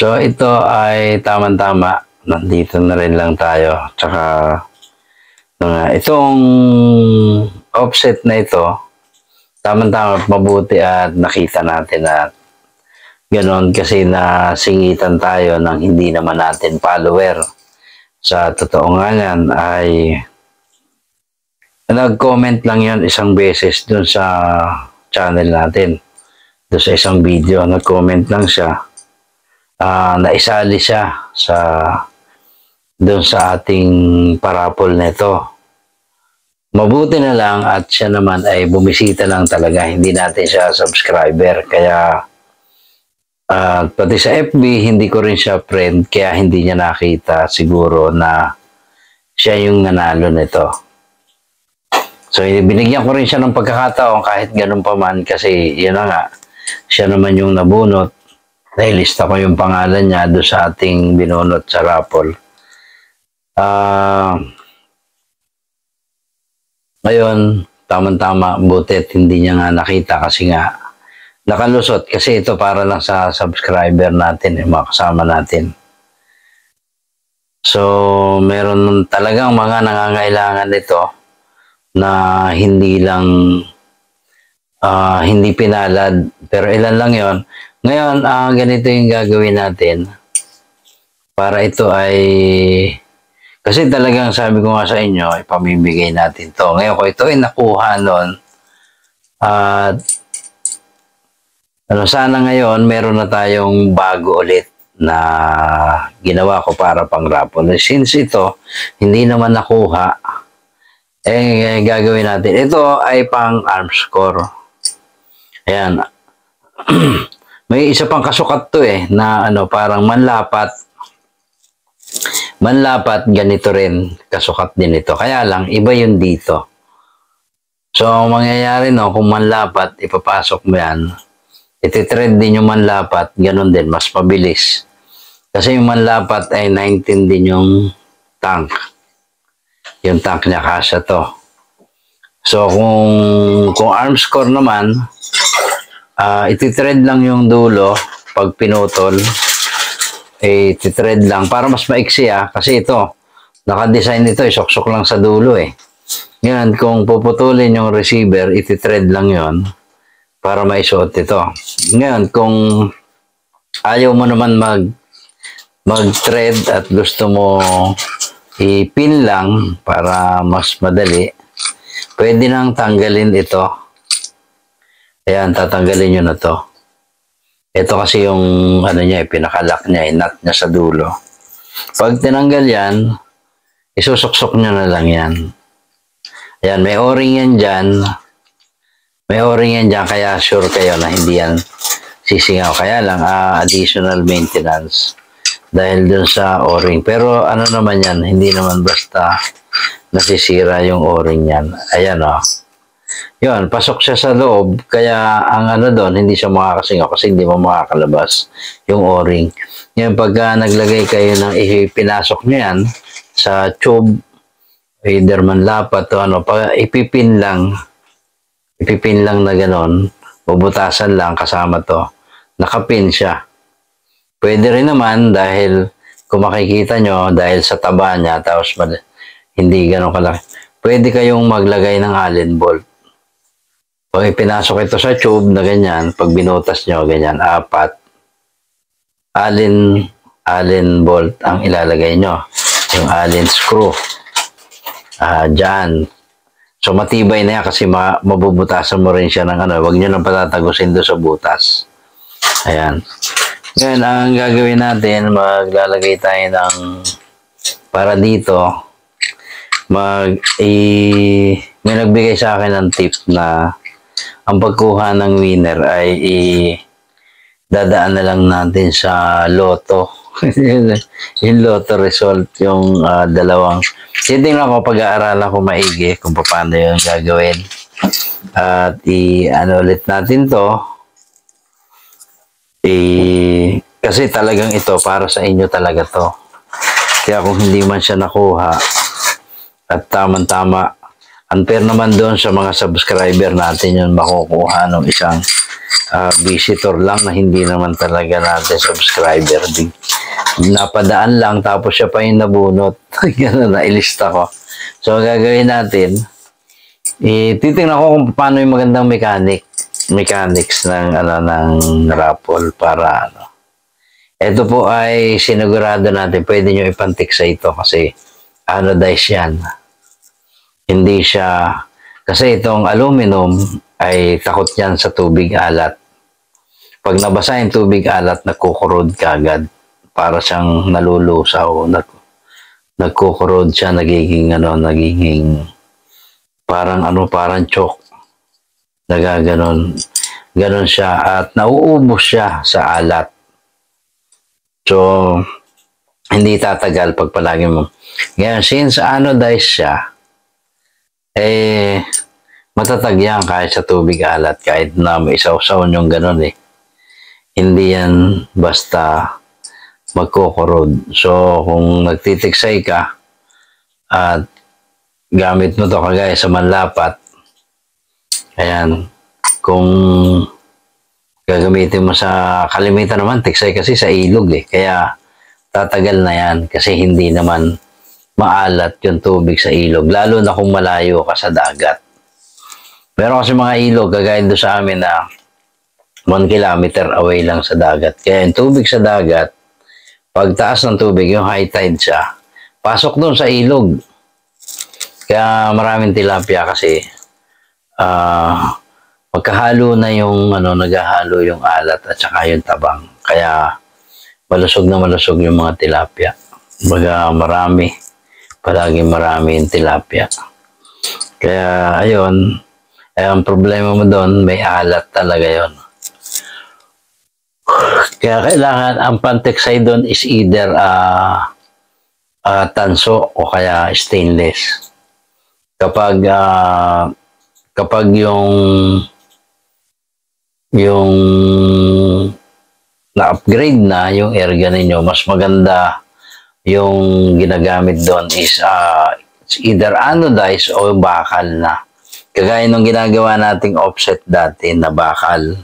So ito ay tamang-tama. Nandito na rin lang tayo. Tsaka itong offset na ito, tamang-tama mabuti at nakita natin at ganon kasi nasingitan tayo ng hindi naman natin follower. Sa totoo nga yan ay nag-comment lang yan isang beses dun sa channel natin. Doon sa isang video, nag-comment lang siya. Naisali siya doon sa ating parapol nito. Mabuti na lang at siya naman ay bumisita lang talaga. Hindi natin siya subscriber. Kaya pati sa FB, hindi ko rin siya friend. Kaya hindi niya nakita siguro na siya yung nanalo nito. So, binigyan ko rin siya ng pagkakataon kahit ganun pa man kasi yun na nga, siya naman yung nabunot. Nailista ko yung pangalan niya doon sa ating binunot sa raffle. Ngayon, tamang-tama, butit hindi niya nga nakita kasi nga nakalusot kasi ito para lang sa subscriber natin, yung mga kasama natin. So, meron talagang mga nangangailangan nito na hindi lang hindi pinalad, pero ilan lang yon. Ngayon, ganito yung gagawin natin para ito ay kasi talagang sabi ko nga sa inyo, ipamimigay natin to. Ngayon, kung ito ay nakuha nun at sana ngayon meron na tayong bago ulit na ginawa ko para pang raffle. Since ito hindi naman nakuha, gagawin natin. Ito ay pang arms core. Ayan. May isa pang kasukat to na parang manlapat. Manlapat, ganito rin. Kasukat din ito. Kaya lang, iba yun dito. So, mangyayari kung manlapat, ipapasok mo yan. Iti-thread din yung manlapat, ganun din, mas mabilis. Kasi yung manlapat ay 19 din yung tank. Yung tank niya kasya to. So, kung arms core naman, iti-thread lang yung dulo pag pinutol. Iti-thread lang para mas maiksi kasi ito, naka-design ito, sok-sok lang sa dulo Ngayon, kung puputulin yung receiver, iti-thread lang yon para maisuot ito. Ngayon, kung ayaw mo naman mag-thread at gusto mo i-pin lang para mas madali, pwede nang tanggalin ito. Ayan, tatanggalin nyo na to. Ito kasi yung pinakalock niya, nut niya sa dulo. Pag tinanggal yan, isusuksok nyo na lang yan. Ayan, may o-ring yan dyan. May o-ring yan dyan, kaya sure kayo na hindi yan sisingaw. Kaya lang, additional maintenance dahil dun sa o-ring. Pero ano naman yan, hindi naman basta nasisira yung o-ring yan. Ayan Yun, pasok siya sa loob, kaya ang doon, hindi siya makakasingaw kasi hindi mo makakalabas yung o-ring. Yan, pagka naglagay kayo ng pinasok nyo yan sa tube, either man lapat o ipipin lang na ganon, bubutasan lang kasama to, nakapin siya. Pwede rin naman dahil kung makikita nyo, dahil sa taba niya, tapos hindi ganon kalaki, pwede kayong maglagay ng Allen bolt. Pag ipinasok ito sa tube na ganyan, pag binutas nyo, ganyan, 4 Allen bolt ang ilalagay nyo. Yung Allen screw. Dyan. So, matibay na yan kasi mabubutasan mo rin siya ng Huwag nyo lang patatagusin doon sa butas. Ayan. Ngayon, ang gagawin natin, maglalagay tayo ng para dito, may nagbigay sa akin ng tip na ang pagkuha ng winner ay dadaan na lang natin sa loto. Yung loto result, yung dalawang. Titingnan ko, pag-aaralan ko maigi kung paano yung gagawin. At ulit natin to. Kasi talagang ito, para sa inyo talaga to. Kaya kung hindi man siya nakuha, at tamang-tama, unfair naman doon sa mga subscriber natin yun makukuha ng isang visitor lang na hindi naman talaga natin subscriber. Napadaan lang tapos siya pa yung nabunot. Ganun na, ilista ko. So, gagawin natin, titingnan ko kung paano yung magandang mechanics ng, ng raffle para, Ito po ay sinigurado natin, pwede nyo ipantik sa ito kasi, anodize yan. Hindi siya, kasi itong aluminum ay takot yan sa tubig alat. Pag nabasa yung tubig alat, nagkukurod ka agad. Para siyang nalulusaw, nagkukurod siya, nagiging parang chok. Nagaganon. Ganon siya at nauubos siya sa alat. So, hindi tatagal pag palagi mo. Ngayon, since anodize siya, matatag yan kahit sa tubig alat, kahit na may isaw-saw yung ganon Hindi yan basta magkukurod. So, kung nagtitiksay ka at gamit mo to kagaya sa manlapat, ayan, kung gagamitin mo sa kalimitan naman, tiksay kasi sa ilog kaya tatagal na yan kasi hindi naman maalat yung tubig sa ilog, lalo na kung malayo ka sa dagat. Pero kasi mga ilog, kagaya doon sa amin na 1 kilometer away lang sa dagat. Kaya yung tubig sa dagat, pagtaas ng tubig, yung high tide siya, pasok doon sa ilog. Kaya maraming tilapia kasi magkahalo na yung naghahalo yung alat at saka yung tabang. Kaya malusog na malusog yung mga tilapia. Baga palagi marami yung tilapia. Kaya ayun, ang problema mo doon, may alat talaga yon. Kaya kailangan ang pantiksay doon is either tanso o kaya stainless. Kapag yung na-upgrade na yung erga ninyo, mas maganda yung ginagamit doon is either anodized o bakal na. Kagaya nung ginagawa nating offset dati na bakal.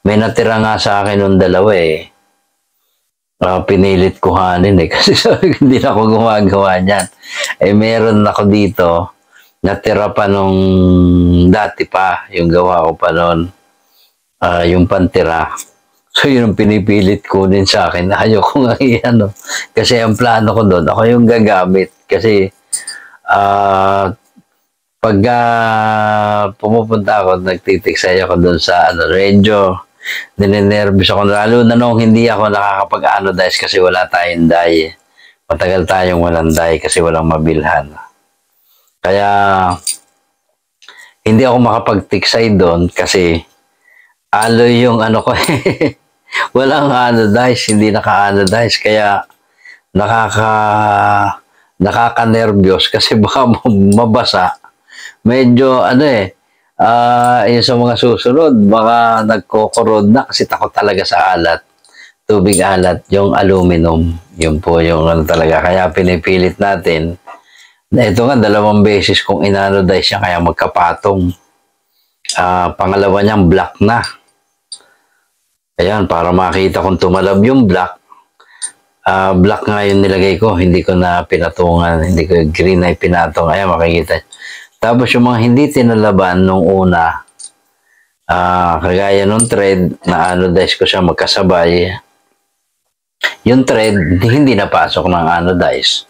May natira nga sa akin nung dalawa pinilit kuhanin kasi sabi ko hindi na ako gumagawa niyan. Meron ako dito, natira pa nung dati pa, yung gawa ko pa noon, yung pantira. So yun ang pinipilit kunin sa akin. Ayoko nga kasi ang plano ko doon, ako yung gagamit. Kasi pag pumupunta ako, nagtitiksay ako doon sa medyo ninenervous ako, lalo na nung hindi ako nakakapag-anodize kasi wala tayong dye. Matagal tayong walang dye kasi walang mabilhan. Kaya hindi ako makapagtiksay doon kasi aloy yung ko walang anodize, hindi naka-anodize, kaya nakaka-nervyos kasi baka mabasa. Medyo yung sa mga susunod, baka nagkukurod na kasi takot talaga sa alat. Tubig alat, yung aluminum. Yun po yung talaga. Kaya pinipilit natin. Ito nga, 2 beses kung inanodize siya, kaya magkapatong. Pangalawa niyang black na. Ayan, para makita kung tumalab yung black. Black nga yung nilagay ko. Hindi ko na pinatungan. Hindi ko green ay pinatong. Ayan, makikita. Tapos yung mga hindi tinalaban nung una, kagaya nung thread, na anodize ko siya magkasabay. Yung thread, hindi napasok ng anodize.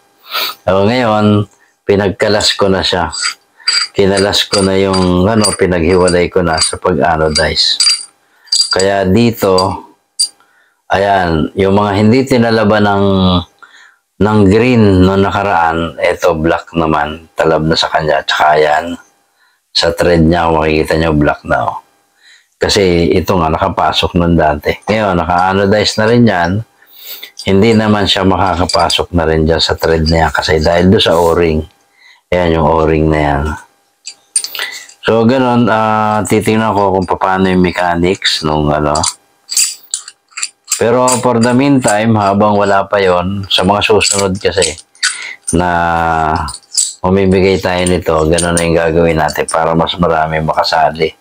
So, ngayon, pinagkalas ko na siya. Kinalas ko na yung, pinaghiwalay ko na sa pag-anodize. Kaya dito, ayan, yung mga hindi tinalaban ng green no nakaraan, eto black naman, talab na sa kanya. Tsaka yan, sa thread niya, makikita niyo black na. Kasi ito nga, nakapasok nun dati. Ngayon, naka-anodize na rin yan. Hindi naman siya makakapasok na rin dyan sa thread niya kasi dahil doon sa o-ring. Ayan yung o-ring na yan. So, ganun, titingnan ko kung paano yung mechanics nung Pero for the meantime, habang wala pa yon, sa mga susunod kasi na mamimigay tayo nito, gano'n na yung gagawin natin para mas marami makasali.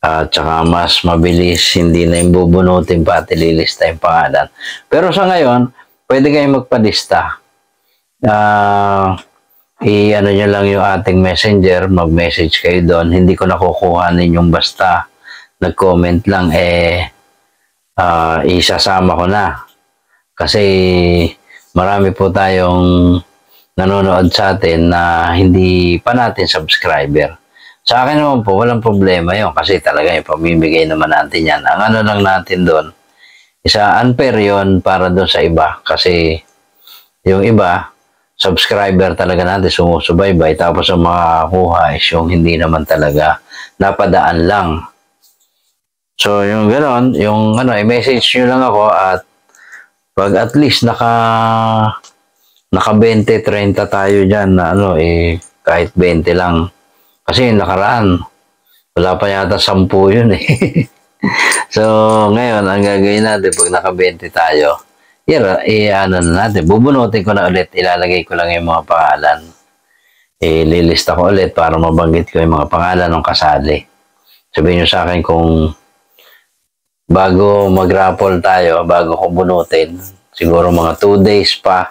At saka mas mabilis, hindi na yung bubunutin pa at ililista yung pangalan. Pero sa ngayon, pwede kayong magpadista. I-ano nyo lang yung ating messenger, mag-message kayo doon. Hindi ko nakukuha ninyong basta nag-comment lang, isasama ko na. Kasi marami po tayong nanonood sa atin na hindi pa natin subscriber. Sa akin naman po, walang problema yun kasi talaga yung pamimigay naman natin yan. Ang ano lang natin doon, isa unfair yun para doon sa iba kasi yung iba, subscriber talaga natin sumusubaybay tapos ang makakakuha is yung hindi naman talaga napadaan lang. So yung gano'n, yung ano, i-message nyo lang ako at pag at least naka 20, 30 tayo dyan na ano, kahit 20 lang. Kasi yung nakaraan, wala pa yata 10 yun eh. So, ngayon, ang gagawin natin, pag naka-20 tayo, ano na natin, bubunutin ko na ulit, ilalagay ko lang yung mga pangalan. Lilista ko ulit para mabanggit ko yung mga pangalan ng kasali. Sabihin nyo sa akin kung bago mag-raffle tayo, bago ko bunutin, siguro mga 2 days pa,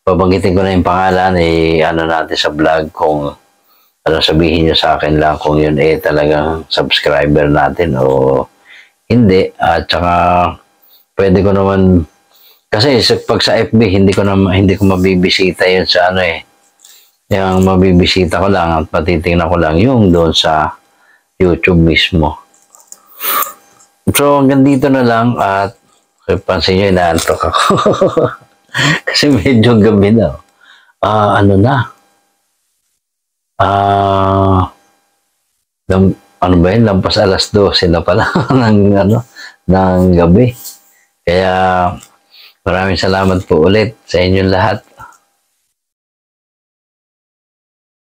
babanggitin ko na yung pangalan, ano natin sa vlog kung ano, sabihin nyo sa akin lang kung yun talagang subscriber natin o hindi. At saka pwede ko naman kasi pag sa FB hindi ko mabibisita yun sa ano yung mabibisita ko lang at patitingnan ko lang yung doon sa YouTube mismo. So hanggang dito na lang at pansin nyo, inaantok ako. Kasi medyo gabi na. Ano na? Ano ba yun? Lampas alas 12 na pala ng gabi. Kaya maraming salamat po ulit sa inyong lahat.